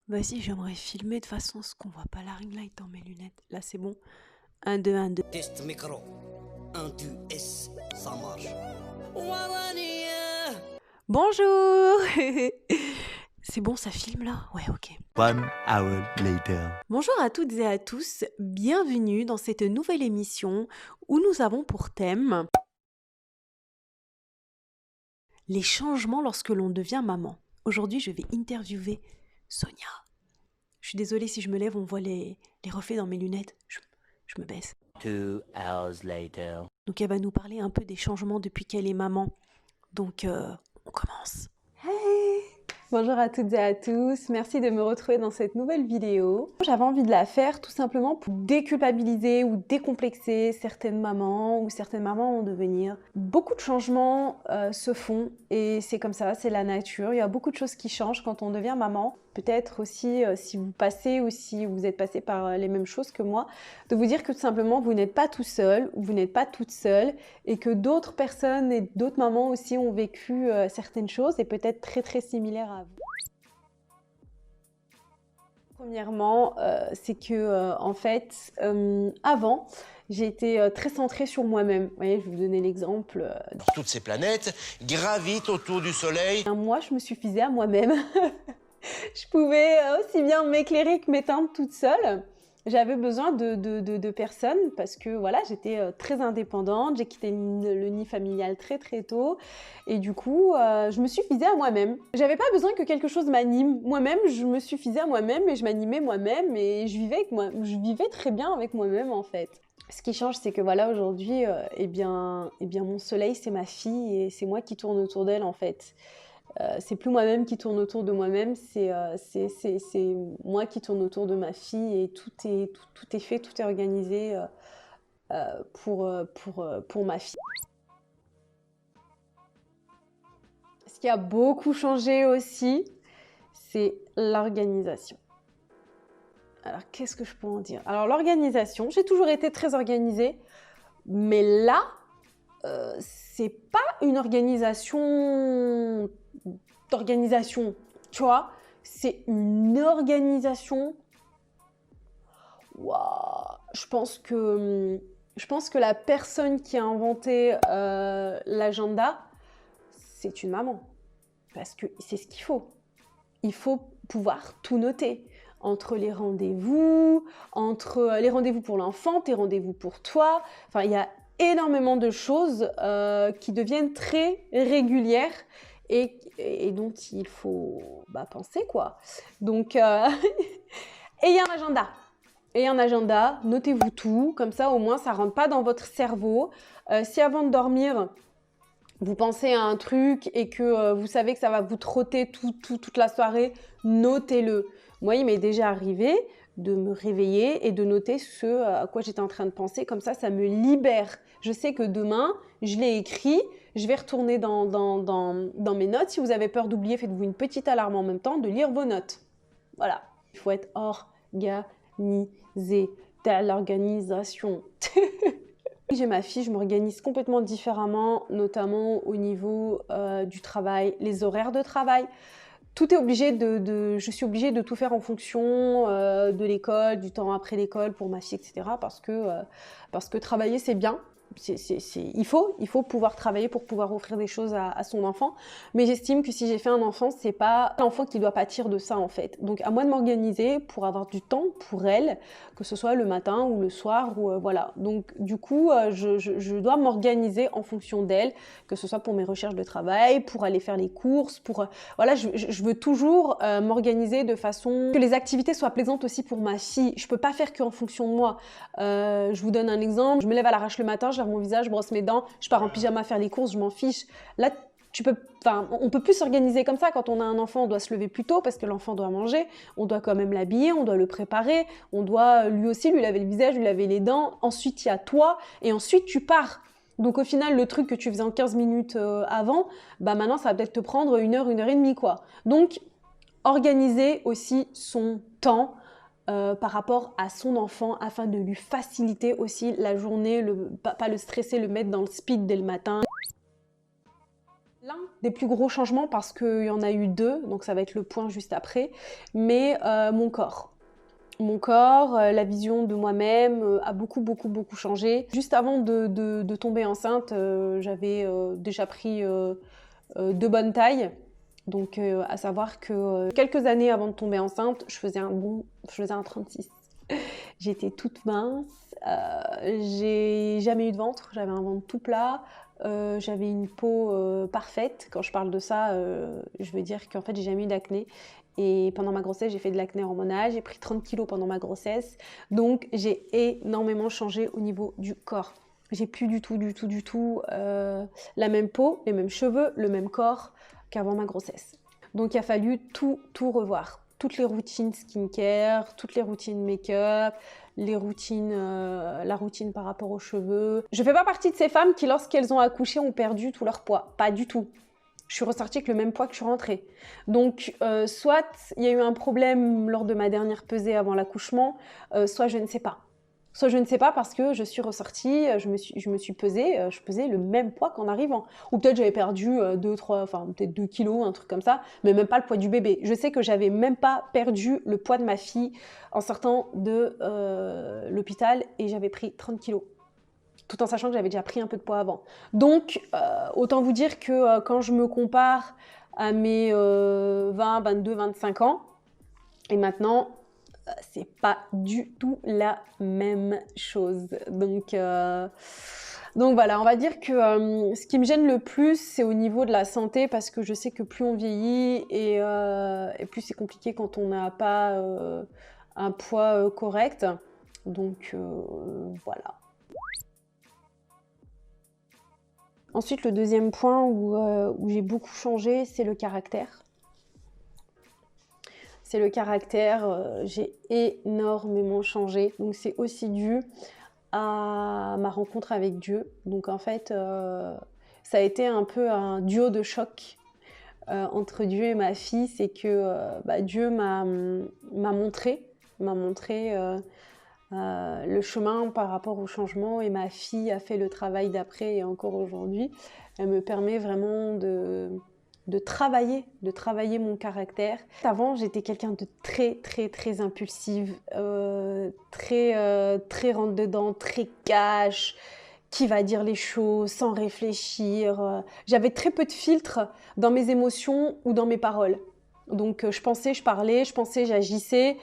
Vas-y, j'aimerais filmer de façon à ce qu'on voit pas la ring light dans mes lunettes. Là, c'est bon. 1, 2, 1, 2. Test micro. 1, 2, S, ça marche. Bonjour. C'est bon, ça filme là? Ouais, ok. 1 hour later. Bonjour à toutes et à tous. Bienvenue dans cette nouvelle émission où nous avons pour thème les changements lorsque l'on devient maman. Aujourd'hui, je vais interviewer Sonia. Je suis désolée si je me lève, on voit les reflets dans mes lunettes. Je me baisse. 2 hours later. Donc elle va nous parler un peu des changements depuis qu'elle est maman. Donc on commence. Hey! Bonjour à toutes et à tous, merci de me retrouver dans cette nouvelle vidéo. J'avais envie de la faire tout simplement pour déculpabiliser ou décomplexer certaines mamans ou certaines mamans en devenir. Beaucoup de changements se font et c'est comme ça, c'est la nature. Il y a beaucoup de choses qui changent quand on devient maman. Peut-être aussi, si vous passez ou si vous êtes passé par les mêmes choses que moi, de vous dire que tout simplement vous n'êtes pas tout seul ou vous n'êtes pas toute seule et que d'autres personnes et d'autres mamans aussi ont vécu certaines choses et peut-être très très similaires à vous. Premièrement, c'est que en fait, avant, j'ai été très centrée sur moi-même. Vous voyez, je vais vous donner l'exemple. Toutes ces planètes gravitent autour du Soleil. Moi, je me suffisais à moi-même. Je pouvais aussi bien m'éclairer que m'éteindre toute seule. J'avais besoin de personnes parce que voilà, j'étais très indépendante, j'ai quitté le nid familial très très tôt et du coup, je me suffisais à moi-même. J'avais pas besoin que quelque chose m'anime. Moi-même, je me suffisais à moi-même et je m'animais moi-même et je vivais avec moi. Je vivais très bien avec moi-même en fait. Ce qui change, c'est que voilà, aujourd'hui, eh bien, mon soleil, c'est ma fille et c'est moi qui tourne autour d'elle en fait. C'est plus moi-même qui tourne autour de moi-même, c'est moi qui tourne autour de ma fille et tout est fait, tout est organisé pour ma fille. Ce qui a beaucoup changé aussi, c'est l'organisation. Alors, qu'est-ce que je peux en dire? Alors, l'organisation, j'ai toujours été très organisée, mais là, c'est pas une organisation d'organisation, tu vois, c'est une organisation. Waouh, je pense que la personne qui a inventé l'agenda, c'est une maman, parce que c'est ce qu'il faut. Il faut pouvoir tout noter. Entre les rendez-vous pour l'enfant, tes rendez-vous pour toi. Enfin, il y a énormément de choses qui deviennent très régulières et dont il faut penser, quoi. Donc, et il y a un agenda. Et un agenda, notez-vous tout, comme ça au moins ça ne rentre pas dans votre cerveau. Si avant de dormir, vous pensez à un truc et que vous savez que ça va vous trotter toute la soirée, notez-le. Moi, il m'est déjà arrivé de me réveiller et de noter ce à quoi j'étais en train de penser. Comme ça me libère. Je sais que demain, je l'ai écrit, je vais retourner dans mes notes. Si vous avez peur d'oublier, faites-vous une petite alarme en même temps de lire vos notes. Voilà. Il faut être organisé. T'as l'organisation. J'ai ma fille, je m'organise complètement différemment, notamment au niveau du travail, les horaires de travail. Tout est obligé je suis obligée de tout faire en fonction de l'école, du temps après l'école pour ma fille, etc. Parce que travailler, c'est bien. Il faut pouvoir travailler pour pouvoir offrir des choses à son enfant. Mais j'estime que si j'ai fait un enfant, c'est pas l'enfant qui doit pâtir de ça en fait. Donc à moi de m'organiser pour avoir du temps pour elle, que ce soit le matin ou le soir ou voilà. Donc du coup, je dois m'organiser en fonction d'elle, que ce soit pour mes recherches de travail, pour aller faire les courses, pour voilà, je veux toujours m'organiser de façon que les activités soient plaisantes aussi pour ma fille. Je peux pas faire qu'en fonction de moi. Je vous donne un exemple. Je me lève à l'arrache le matin, je lave mon visage, je brosse mes dents, je pars en pyjama faire les courses, je m'en fiche. Là, on peut plus s'organiser comme ça. Quand on a un enfant, on doit se lever plus tôt parce que l'enfant doit manger. On doit quand même l'habiller, on doit le préparer. On doit lui aussi lui laver le visage, lui laver les dents. Ensuite, il y a toi et ensuite tu pars. Donc au final, le truc que tu faisais en 15 minutes avant, maintenant ça va peut-être te prendre 1 heure, 1 heure et demie, quoi. Donc, organiser aussi son temps par rapport à son enfant afin de lui faciliter aussi la journée, pas le stresser, le mettre dans le speed dès le matin. L'un des plus gros changements, parce qu'il y en a eu deux, donc ça va être le point juste après, mais mon corps. Mon corps, la vision de moi-même a beaucoup changé. Juste avant de tomber enceinte, j'avais déjà pris de bonnes tailles. Donc à savoir que quelques années avant de tomber enceinte, je faisais un 36. J'étais toute mince, j'ai jamais eu de ventre, j'avais un ventre tout plat, j'avais une peau parfaite. Quand je parle de ça, je veux dire qu'en fait j'ai jamais eu d'acné. Et pendant ma grossesse, j'ai fait de l'acné hormonal, j'ai pris 30 kilos pendant ma grossesse. Donc j'ai énormément changé au niveau du corps. J'ai plus du tout la même peau, les mêmes cheveux, le même corps qu'avant ma grossesse. Donc il a fallu tout revoir. Toutes les routines skincare, toutes les routines make-up, la routine par rapport aux cheveux. Je fais pas partie de ces femmes qui, lorsqu'elles ont accouché, ont perdu tout leur poids. Pas du tout. Je suis ressortie avec le même poids que je suis rentrée. Donc, soit il y a eu un problème lors de ma dernière pesée avant l'accouchement, soit je ne sais pas. Soit je ne sais pas parce que je suis ressortie, je me suis pesée, je pesais le même poids qu'en arrivant. Ou peut-être j'avais perdu 2 kilos, un truc comme ça, mais même pas le poids du bébé. Je sais que j'avais même pas perdu le poids de ma fille en sortant de l'hôpital et j'avais pris 30 kilos. Tout en sachant que j'avais déjà pris un peu de poids avant. Donc, autant vous dire que quand je me compare à mes 20, 22, 25 ans, et maintenant, c'est pas du tout la même chose. Donc voilà, on va dire que ce qui me gêne le plus, c'est au niveau de la santé, parce que je sais que plus on vieillit et plus c'est compliqué quand on n'a pas un poids correct. Donc voilà. Ensuite, le deuxième point où j'ai beaucoup changé, c'est le caractère. C'est le caractère, j'ai énormément changé. Donc c'est aussi dû à ma rencontre avec Dieu. Donc en fait, ça a été un peu un duo de choc entre Dieu et ma fille. C'est que Dieu m'a montré le chemin par rapport au changement, et ma fille a fait le travail d'après, et encore aujourd'hui, elle me permet vraiment de travailler mon caractère. Avant, j'étais quelqu'un de très impulsive, très rentre-dedans, très cash, qui va dire les choses sans réfléchir. J'avais très peu de filtres dans mes émotions ou dans mes paroles. Donc je pensais, je parlais, j'agissais,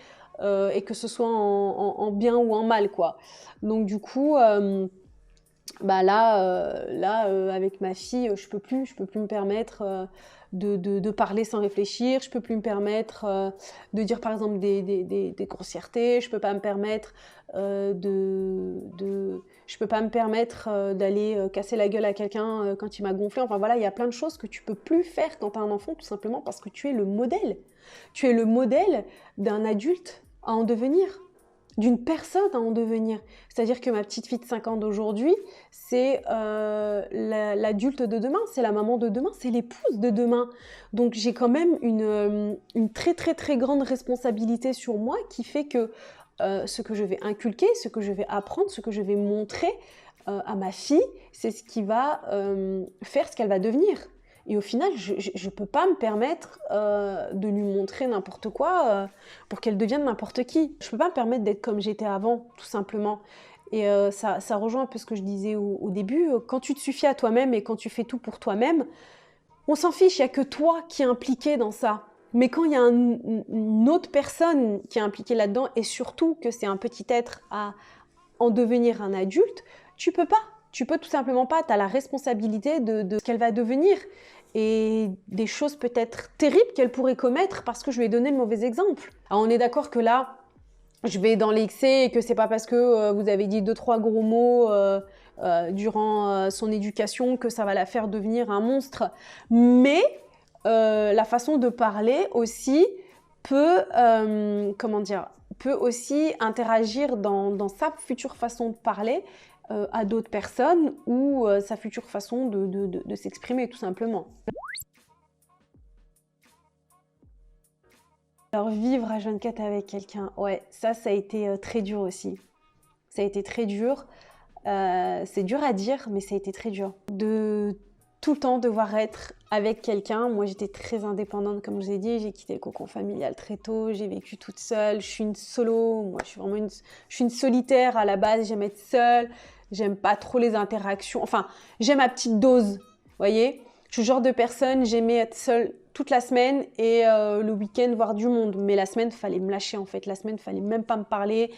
et que ce soit en bien ou en mal, quoi. Donc du coup, avec ma fille, je peux plus me permettre de parler sans réfléchir. Je peux plus me permettre de dire par exemple des grossièretés. Je peux pas me permettre d'aller casser la gueule à quelqu'un quand il m'a gonflé. Enfin voilà, il y a plein de choses que tu peux plus faire quand tu as un enfant, tout simplement parce que tu es le modèle. Tu es le modèle d'un adulte à en devenir, d'une personne à en devenir. C'est-à-dire que ma petite fille de 5 ans d'aujourd'hui, c'est l'adulte de demain, c'est la maman de demain, c'est l'épouse de demain. Donc j'ai quand même une très grande responsabilité sur moi, qui fait que ce que je vais inculquer, ce que je vais apprendre, ce que je vais montrer à ma fille, c'est ce qui va faire ce qu'elle va devenir. Et au final, je ne peux pas me permettre de lui montrer n'importe quoi pour qu'elle devienne n'importe qui. Je ne peux pas me permettre d'être comme j'étais avant, tout simplement. Et ça rejoint un peu ce que je disais au début. Quand tu te suffis à toi-même et quand tu fais tout pour toi-même, on s'en fiche, il n'y a que toi qui es impliqué dans ça. Mais quand il y a une autre personne qui est impliquée là-dedans, et surtout que c'est un petit être à en devenir un adulte, tu peux pas. Tu peux tout simplement pas. Tu as la responsabilité de ce qu'elle va devenir. Et des choses peut-être terribles qu'elle pourrait commettre parce que je lui ai donné le mauvais exemple. Alors on est d'accord que là, je vais dans l'excès et que c'est pas parce que vous avez dit 2-3 gros mots durant son éducation que ça va la faire devenir un monstre. Mais la façon de parler aussi peut aussi interagir dans sa future façon de parler à d'autres personnes, ou sa future façon de s'exprimer, tout simplement. Alors vivre à 24 avec quelqu'un, ouais, ça a été très dur aussi. Ça a été très dur. C'est dur à dire, mais ça a été très dur. De tout le temps devoir être avec quelqu'un. Moi, j'étais très indépendante, comme je vous ai dit. J'ai quitté le cocon familial très tôt. J'ai vécu toute seule. Je suis une solo. Moi, je suis vraiment je suis une solitaire à la base. J'aime être seule. J'aime pas trop les interactions. Enfin, j'aime ma petite dose. Vous voyez ? Je suis le genre de personne, j'aimais être seule toute la semaine et le week-end voir du monde. Mais la semaine, il fallait me lâcher en fait. La semaine, il fallait même pas me parler.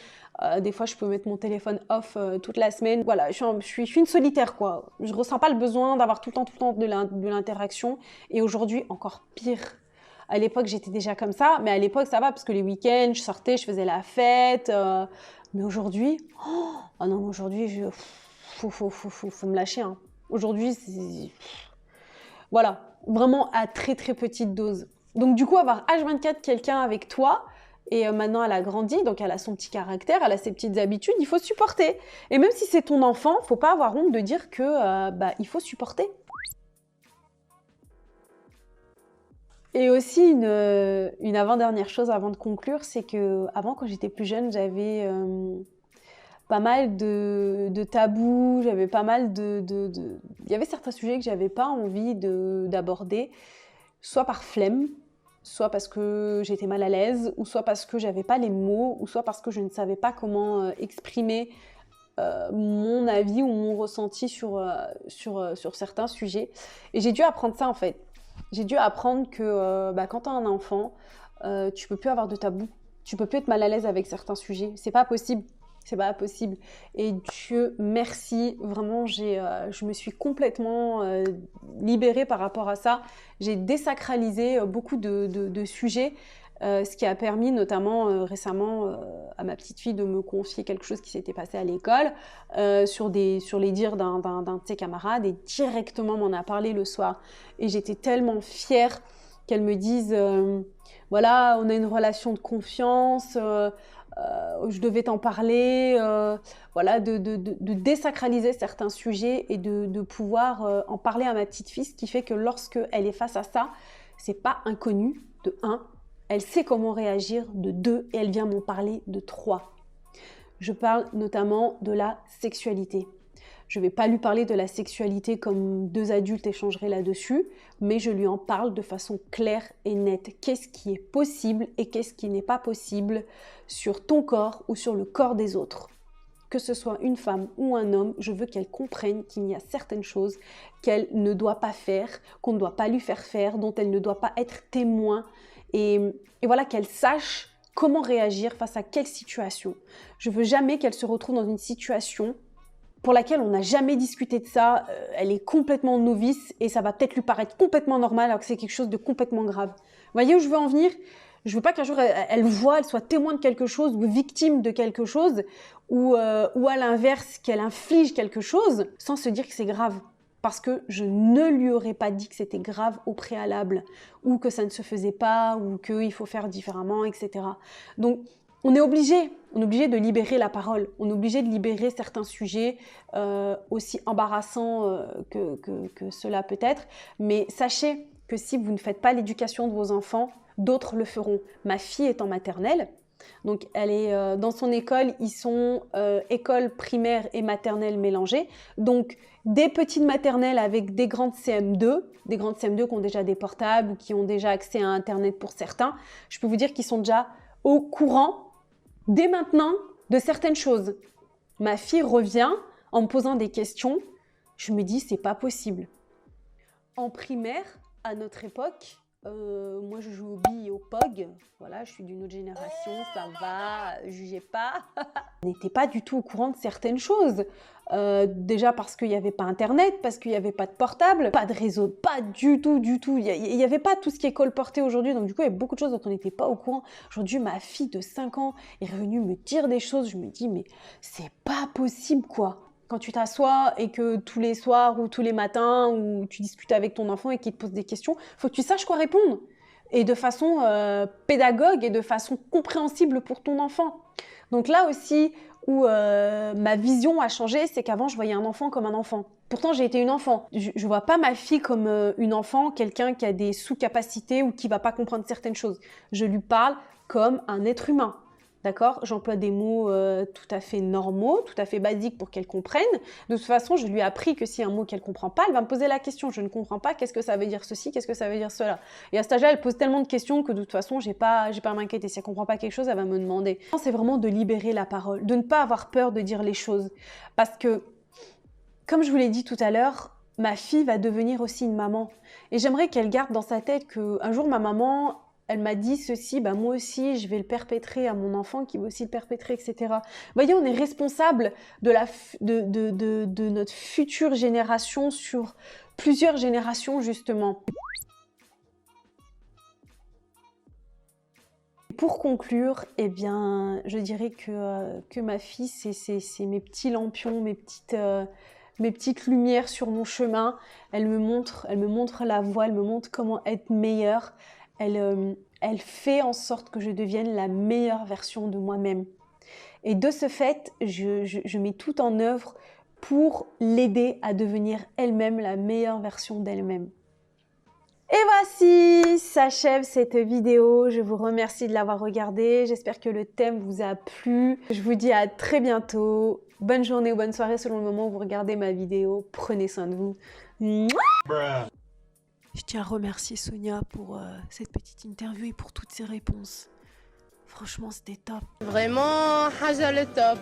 Des fois, je peux mettre mon téléphone off toute la semaine. Voilà, je suis une solitaire quoi. Je ressens pas le besoin d'avoir tout le temps de l'interaction. Et aujourd'hui, encore pire. À l'époque, j'étais déjà comme ça. Mais à l'époque, ça va parce que les week-ends, je sortais, je faisais la fête. Mais aujourd'hui, oh non, aujourd'hui, faut me lâcher. Hein. Aujourd'hui, c'est... Voilà, vraiment à très très petite dose. Donc du coup, avoir H24 quelqu'un avec toi, et maintenant elle a grandi, donc elle a son petit caractère, elle a ses petites habitudes, il faut supporter. Et même si c'est ton enfant, faut pas avoir honte de dire que il faut supporter. Et aussi une avant-dernière chose avant de conclure, c'est que avant quand j'étais plus jeune, j'avais pas mal de tabous, j'avais pas mal il y avait certains sujets que j'avais pas envie d'aborder, soit par flemme, soit parce que j'étais mal à l'aise, ou soit parce que j'avais pas les mots, ou soit parce que je ne savais pas comment exprimer mon avis ou mon ressenti sur certains sujets. Et j'ai dû apprendre ça en fait. J'ai dû apprendre que quand tu as un enfant, tu peux plus avoir de tabou, tu peux plus être mal à l'aise avec certains sujets, c'est pas possible. C'est pas possible. Et Dieu merci, vraiment, je me suis complètement libérée par rapport à ça. J'ai désacralisé beaucoup de sujets, ce qui a permis notamment récemment à ma petite fille de me confier quelque chose qui s'était passé à l'école sur les dires d'un de ses camarades et directement m'en a parlé le soir. Et j'étais tellement fière qu'elle me dise voilà, on a une relation de confiance. Je devais t'en parler, voilà, de désacraliser certains sujets et de pouvoir en parler à ma petite fille, ce qui fait que lorsque elle est face à ça, c'est pas inconnu, de 1, elle sait comment réagir, de 2, et elle vient m'en parler, de 3. Je parle notamment de la sexualité. Je ne vais pas lui parler de la sexualité comme 2 adultes échangeraient là-dessus, mais je lui en parle de façon claire et nette. Qu'est-ce qui est possible et qu'est-ce qui n'est pas possible sur ton corps ou sur le corps des autres. Que ce soit une femme ou un homme, je veux qu'elle comprenne qu'il y a certaines choses qu'elle ne doit pas faire, qu'on ne doit pas lui faire faire, dont elle ne doit pas être témoin. Et voilà, qu'elle sache comment réagir face à quelle situation. Je veux jamais qu'elle se retrouve dans une situation pour laquelle on n'a jamais discuté de ça, elle est complètement novice et ça va peut-être lui paraître complètement normal alors que c'est quelque chose de complètement grave. Vous voyez où je veux en venir ? Je veux pas qu'un jour elle soit témoin de quelque chose ou victime de quelque chose ou à l'inverse qu'elle inflige quelque chose sans se dire que c'est grave. Parce que je ne lui aurais pas dit que c'était grave au préalable ou que ça ne se faisait pas ou qu'il faut faire différemment, etc. Donc, on est obligé de libérer la parole, on est obligé de libérer certains sujets aussi embarrassants que cela peut être. Mais sachez que si vous ne faites pas l'éducation de vos enfants, d'autres le feront. Ma fille est en maternelle, donc elle est dans son école, ils sont école primaire et maternelle mélangées. Donc des petites maternelles avec des grandes CM2 qui ont déjà des portables ou qui ont déjà accès à Internet pour certains. Je peux vous dire qu'ils sont déjà au courant dès maintenant de certaines choses. Ma fille revient en me posant des questions. Je me dis, c'est pas possible. En primaire, à notre époque, moi je joue au billes et au POG. Voilà, je suis d'une autre génération, ça va, jugez pas. On n'était pas du tout au courant de certaines choses. Déjà parce qu'il n'y avait pas Internet, parce qu'il n'y avait pas de portable, pas de réseau, pas du tout. Il n'y avait pas tout ce qui est colporté aujourd'hui, donc du coup il y a beaucoup de choses dont on n'était pas au courant. Aujourd'hui, ma fille de 5 ans est revenue me dire des choses, je me dis mais c'est pas possible quoi. Quand tu t'assois et que tous les soirs ou tous les matins où tu discutes avec ton enfant et qu'il te pose des questions, il faut que tu saches quoi répondre. Et de façon pédagogue et de façon compréhensible pour ton enfant. Donc là aussi où ma vision a changé, c'est qu'avant je voyais un enfant comme un enfant. Pourtant j'ai été une enfant. Je vois pas ma fille comme une enfant, quelqu'un qui a des sous-capacités ou qui va pas comprendre certaines choses. Je lui parle comme un être humain. D'accord? J'emploie des mots tout à fait normaux, tout à fait basiques pour qu'elle comprenne. De toute façon, je lui ai appris que si y a un mot qu'elle ne comprend pas, elle va me poser la question. Je ne comprends pas, qu'est-ce que ça veut dire ceci, qu'est-ce que ça veut dire cela? Et à cet âge-là, elle pose tellement de questions que de toute façon, j'ai pas à m'inquiéter. Si elle ne comprend pas quelque chose, elle va me demander. C'est vraiment de libérer la parole, de ne pas avoir peur de dire les choses. Parce que, comme je vous l'ai dit tout à l'heure, ma fille va devenir aussi une maman. Et j'aimerais qu'elle garde dans sa tête qu'un jour, ma maman... elle m'a dit ceci, bah moi aussi, je vais le perpétrer à mon enfant qui va aussi le perpétrer, etc. Vous voyez, on est responsable de notre future génération sur plusieurs générations, justement. Pour conclure, eh bien, je dirais que ma fille, c'est mes petits lampions, mes petites lumières sur mon chemin. Elle me montre la voie, elle me montre comment être meilleure. Elle fait en sorte que je devienne la meilleure version de moi-même. Et de ce fait, je mets tout en œuvre pour l'aider à devenir elle-même la meilleure version d'elle-même. Et voici, s'achève cette vidéo. Je vous remercie de l'avoir regardée. J'espère que le thème vous a plu. Je vous dis à très bientôt. Bonne journée ou bonne soirée selon le moment où vous regardez ma vidéo. Prenez soin de vous. Mouah. Je tiens à remercier Sonia pour cette petite interview et pour toutes ses réponses. Franchement, c'était top. Vraiment, حاجة le top.